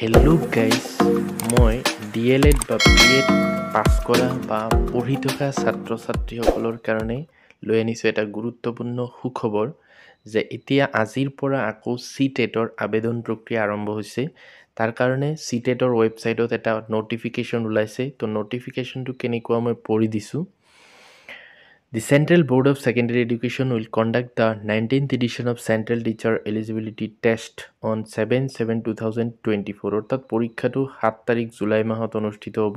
Hello' guys, মই DLED বা BEd পাছ কৰা বা পঢ়ি থকা ছাত্ৰ ছাত্ৰীসকলৰ কাৰণে লৈ আনিছোঁ এটা গুৰুত্বপূৰ্ণ সুখবৰ যে এতিয়া আজিৰ পৰা আকৌ CTETৰ আবেদন প্ৰক্ৰিয়া আৰম্ভ হৈছে। তাৰ কাৰণে CTETৰ ৱেবছাইটত এটা ন'টিফিকেশ্যন ওলাইছে। তো ন'টিফিকেশ্যনটো কেনেকুৱা মই পঢ়ি দিছোঁ। The Central Board of Secondary Education will conduct the 19th edition of Central Teacher Eligibility Test on 7/7/2024 অর্থাৎ পরীক্ষাটো 7 তাৰিখ জুলাই মাহত অনুষ্ঠিত হ'ব।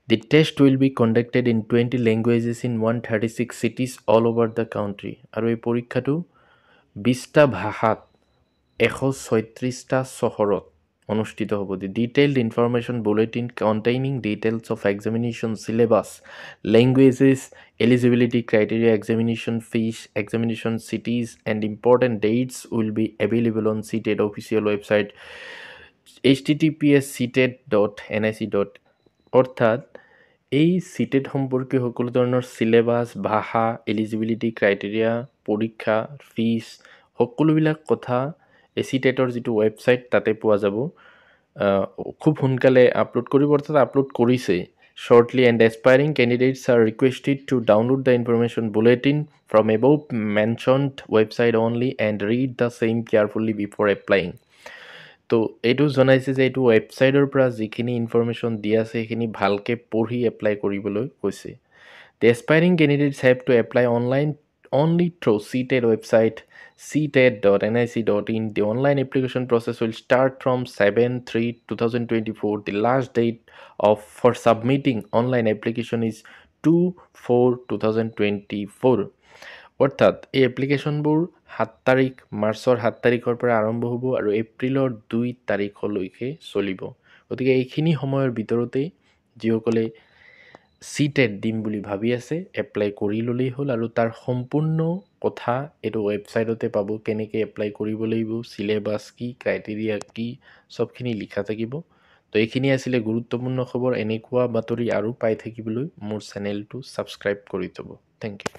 The test will be conducted in 20 languages in 136 cities all over the country আৰু এই পৰীক্ষাটো 20টা ভাষাত 136টা চহৰত অনুষ্ঠিত হ'ব। The detailed information bulletin containing details of examination syllabus, languages, eligibility criteria, examination fees, examination cities, and important dates will be available on CTET official website https://ctet.nic. অৰ্থাৎ এই CTET সম্পৰ্কীয় সকলো ধৰণৰ চিলেবাছ, ভাষা, এলিজিবিলিটি ক্ৰাইটেৰিয়া, পৰীক্ষা, fees সকলোবিলাক কথা CTETৰ যিটো ৱেবছাইট তাতে পোৱা যাব। খুব সোনকালে আপলোড কৰিব, অৰ্থাৎ আপলোড কৰিছে shortly, and aspiring candidates are requested to download the information bulletin from above mentioned website only and read the same carefully before applying. তো এইটো জনাইছে যে এইটো ৱেবছাইটৰ পৰা যিখিনি ইনফৰমেশ্যন দিয়া আছে সেইখিনি ভালকৈ পঢ়ি এপ্লাই কৰিবলৈ কৈছে। The aspiring candidates have to apply online only through CTET website ctet.nic.in. The online application process will start from 7/3/2024. The last date for submitting online application is 2/4/2024. অৰ্থাৎ এই এপ্লিকেশ্যনবোৰ 7 তাৰিখ মাৰ্চৰ 7 তাৰিখৰ পৰা আৰম্ভ হ'ব আৰু এপ্ৰিলৰ 2 তাৰিখলৈকে চলিব। গতিকে এইখিনি সময়ৰ ভিতৰতেই যিসকলে CTET দিম বুলি ভাবি আছে এপ্লাই কৰি ল'লেই হ'ল আৰু তাৰ সম্পূৰ্ণ কথা এইটো ৱেবছাইটতে পাব। কেনেকৈ এপ্লাই কৰিব লাগিব, চিলেবাছ কি, ক্ৰাইটেৰিয়া কি, চবখিনি লিখা থাকিব। তো এইখিনি আছিলে গুৰুত্বপূৰ্ণ খবৰ। এনেকুৱা বাতৰি আৰু পাই থাকিবলৈ মোৰ চেনেলটো ছাবস্ক্ৰাইব কৰি থ'ব। Thank U.